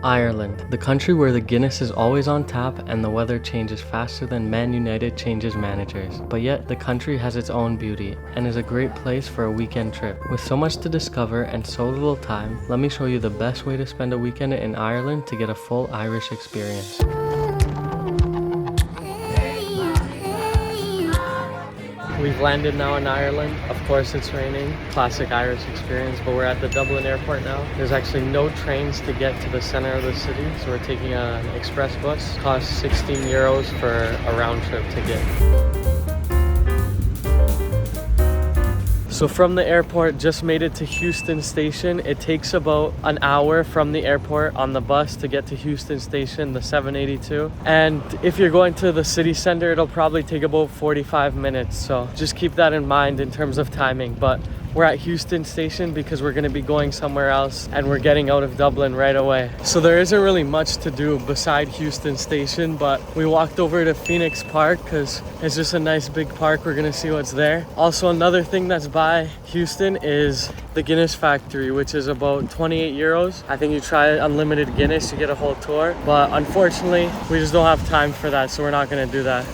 Ireland, the country where the Guinness is always on tap and the weather changes faster than Man United changes managers. But yet, the country has its own beauty and is a great place for a weekend trip. With so much to discover and so little time, let me show you the best way to spend a weekend in Ireland to get a full Irish experience. We've landed now in Ireland. Of course it's raining, classic Irish experience, but we're at the Dublin airport now. There's actually no trains to get to the center of the city, so we're taking an express bus. It costs 16 euros for a round trip ticket. So from the airport, just made it to Houston Station. It takes about an hour from the airport on the bus to get to Houston Station, the 782. And if you're going to the city center, it'll probably take about 45 minutes. So just keep that in mind in terms of timing. But we're at Houston Station because we're gonna be going somewhere else and we're getting out of Dublin right away. So there isn't really much to do beside Houston Station, but we walked over to Phoenix Park because it's just a nice big park. We're gonna see what's there. Also, another thing that's by Houston is the Guinness factory, which is about 28 euros. I think you try unlimited Guinness, you get a whole tour. But unfortunately, we just don't have time for that, so we're not gonna do that.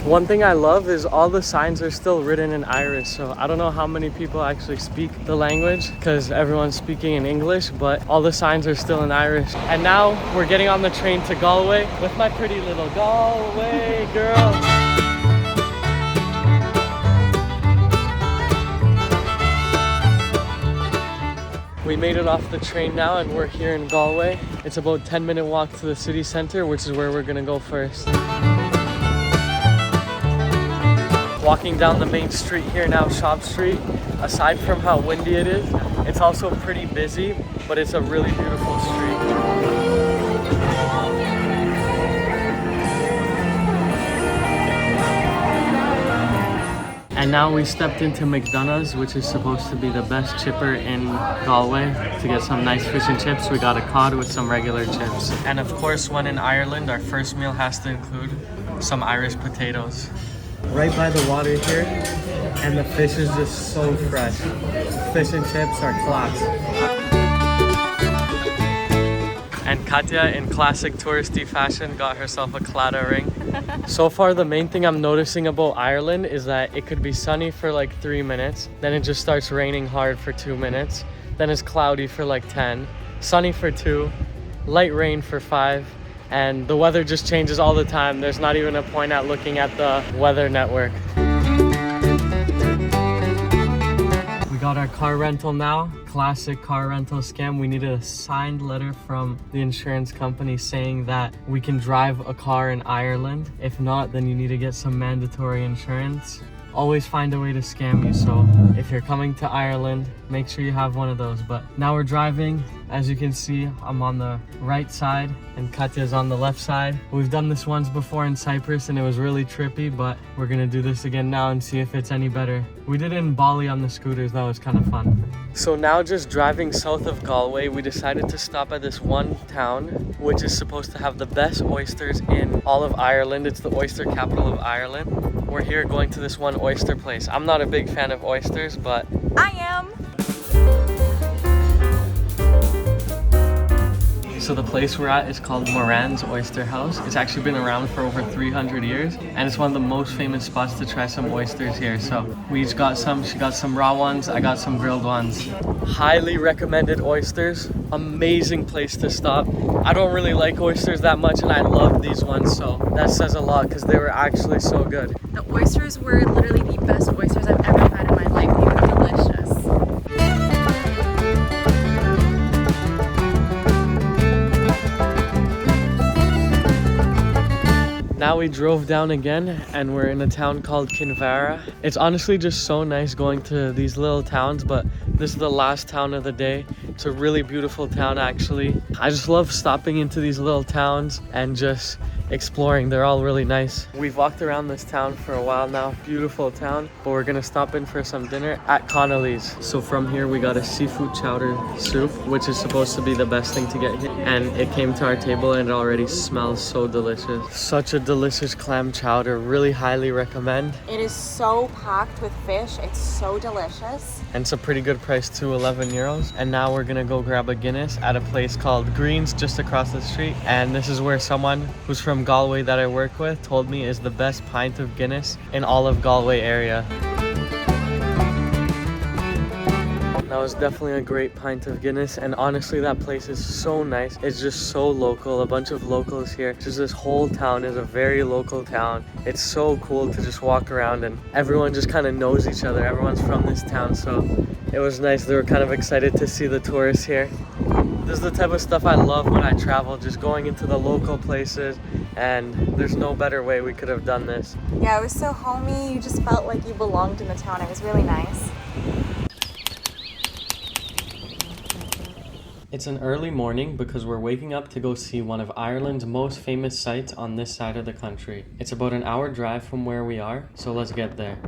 One thing I love is all the signs are still written in Irish, so I don't know how many people actually speak the language because everyone's speaking in English, but all the signs are still in Irish. And now we're getting on the train to Galway with my pretty little Galway girl. We made it off the train now and we're here in Galway. It's about a 10-minute walk to the city center, which is where we're gonna go first. Walking down the main street here now, Shop Street. Aside from how windy it is, it's also pretty busy, but it's a really beautiful street. And now we stepped into McDonald's, which is supposed to be the best chipper in Galway, to get some nice fish and chips. We got a cod with some regular chips. And of course, when in Ireland, our first meal has to include some Irish potatoes. Right by the water here, and the fish is just so fresh. Fish and chips are class. And Katya, in classic touristy fashion, got herself a claddagh ring. So far, the main thing I'm noticing about Ireland is that it could be sunny for like 3 minutes, then it just starts raining hard for 2 minutes, then it's cloudy for like 10, sunny for 2, light rain for 5, and the weather just changes all the time. There's not even a point at looking at the weather network. We got our car rental now. Classic car rental scam. We needed a signed letter from the insurance company saying that we can drive a car in Ireland. If not, then you need to get some mandatory insurance. Always find a way to scam you, so if you're coming to Ireland, make sure you have one of those. But now we're driving. As you can see, I'm on the right side and Katya's on the left side. We've done this once before in Cyprus and it was really trippy, but we're gonna do this again now and see if it's any better. We did it in Bali on the scooters. That was kind of fun. So now, just driving south of Galway, we decided to stop at this one town which is supposed to have the best oysters in all of Ireland. It's the oyster capital of Ireland. We're here going to this one oyster place. I'm not a big fan of oysters, but I am. So the place we're at is called Moran's Oyster House. It's actually been around for over 300 years and it's one of the most famous spots to try some oysters here. So we each got some. She got some raw ones, I got some grilled ones. Highly recommended oysters. Amazing place to stop. I don't really like oysters that much and I love these ones, so that says a lot because they were actually so good. The oysters were literally the best oysters I've ever had in my life. They were delicious. Now we drove down again and we're in a town called Kinvarra. It's honestly just so nice going to these little towns, but this is the last town of the day. It's a really beautiful town actually. I just love stopping into these little towns and just exploring. They're all really nice. We've walked around this town for a while now. Beautiful town, but we're gonna stop in for some dinner at Connolly's. So from here we got a seafood chowder soup, which is supposed to be the best thing to get here. And it came to our table and it already smells so delicious. Such a delicious clam chowder. Really highly recommend. It is so packed with fish. It's so delicious. and it's a pretty good price too, 11 euros. And now we're gonna go grab a Guinness at a place called Greens just across the street. And this is where someone who's from Galway that I work with told me is the best pint of Guinness in all of Galway area. That was definitely a great pint of Guinness, and honestly that place is so nice. It's just so local, a bunch of locals here. Just this whole town is a very local town. It's so cool to just walk around and everyone just kind of knows each other. Everyone's from this town, so it was nice. They were kind of excited to see the tourists here. This is the type of stuff I love when I travel, just going into the local places, and there's no better way we could have done this. Yeah, it was so homey. You just felt like you belonged in the town. It was really nice. It's an early morning because we're waking up to go see one of Ireland's most famous sites on this side of the country. It's about an hour drive from where we are, so let's get there.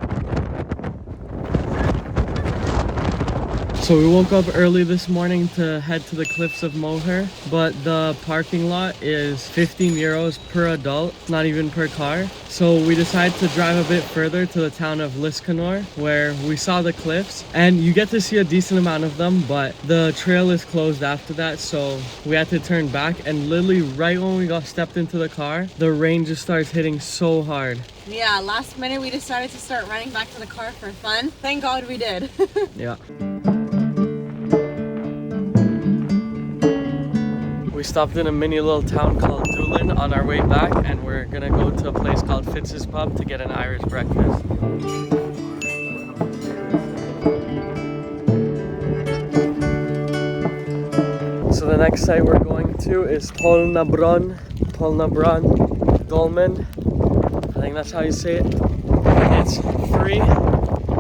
So we woke up early this morning to head to the cliffs of Moher, but the parking lot is 15 euros per adult, not even per car. So we decided to drive a bit further to the town of Laczny, where we saw the cliffs, and you get to see a decent amount of them, but the trail is closed after that, so we had to turn back. And literally right when we got stepped into the car, the rain just starts hitting so hard. Yeah, last minute we decided to start running back to the car for fun. Thank God we did. Yeah. We stopped in a mini little town called Doolin on our way back, and we're gonna go to a place called Fitz's Pub to get an Irish breakfast. So the next site we're going to is Poulnabrone Dolmen. I think that's how you say it. It's free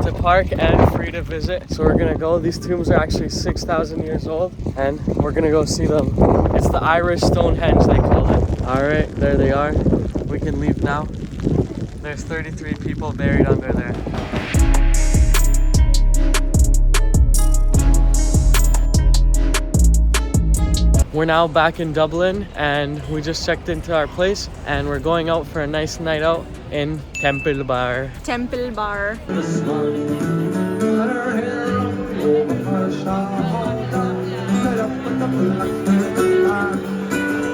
to park and free to visit. So we're gonna go. These tombs are actually 6,000 years old, and we're gonna go see them. It's the Irish Stonehenge, they call it. All right, there they are. We can leave now. There's 33 people buried under there. We're now back in Dublin, and we just checked into our place, and we're going out for a nice night out in Temple Bar. Temple Bar.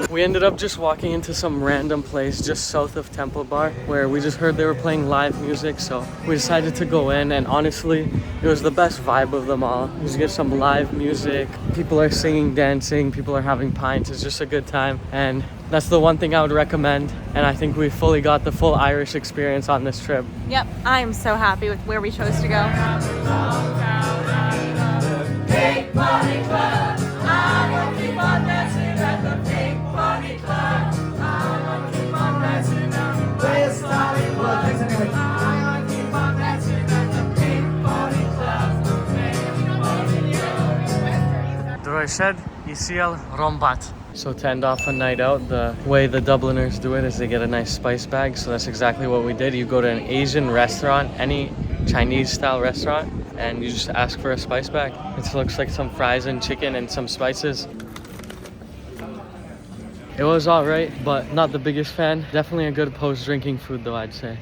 We ended up just walking into some random place just south of Temple Bar, where we just heard they were playing live music, so we decided to go in, and honestly it was the best vibe of them all. You just get some live music, people are singing, dancing, people are having pints. It's just a good time, and that's the one thing I would recommend, and I think we fully got the full Irish experience on this trip. Yep, I am so happy with where we chose to go. Big Party Club, I will keep on dancing at the Big Party Club. I will keep on dancing at the West Hollywood. I will keep on dancing at the Big Party Club. Droished Isiel Rombat. So to end off a night out, the way the Dubliners do it is they get a nice spice bag. So that's exactly what we did. You go to an Asian restaurant, any Chinese style restaurant, and you just ask for a spice bag. It looks like some fries and chicken and some spices. It was all right, but not the biggest fan. Definitely a good post-drinking food though, I'd say.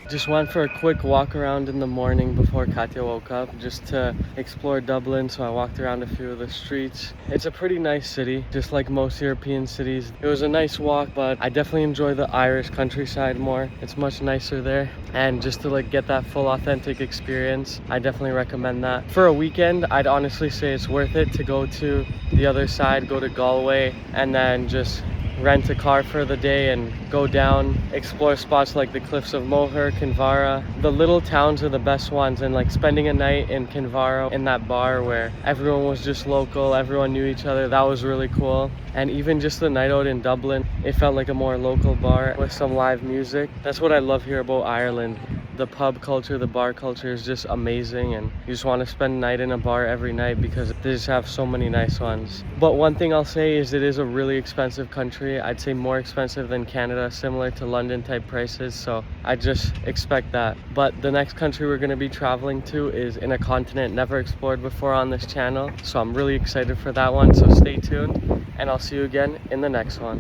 Just went for a quick walk around in the morning before Katya woke up, just to explore Dublin. So I walked around a few of the streets. It's a pretty nice city, just like most European cities. It was a nice walk, but I definitely enjoy the Irish countryside more. It's much nicer there, and just to like get that full authentic experience, I definitely recommend that. For a weekend, I'd honestly say it's worth it to go to the other side, go to Galway, and then just rent a car for the day and go down, explore spots like the cliffs of Moher, Kinvarra. The little towns are the best ones, and like spending a night in Kinvarra in that bar where everyone was just local, everyone knew each other, that was really cool. And even just the night out in Dublin, it felt like a more local bar with some live music. That's what I love here about Ireland. The pub culture, the bar culture is just amazing, and you just want to spend a night in a bar every night because they just have so many nice ones. But one thing I'll say is it is a really expensive country. I'd say more expensive than Canada, similar to London type prices, so I just expect that. But the next country we're going to be traveling to is in a continent never explored before on this channel, so I'm really excited for that one, so stay tuned, and I'll see you again in the next one.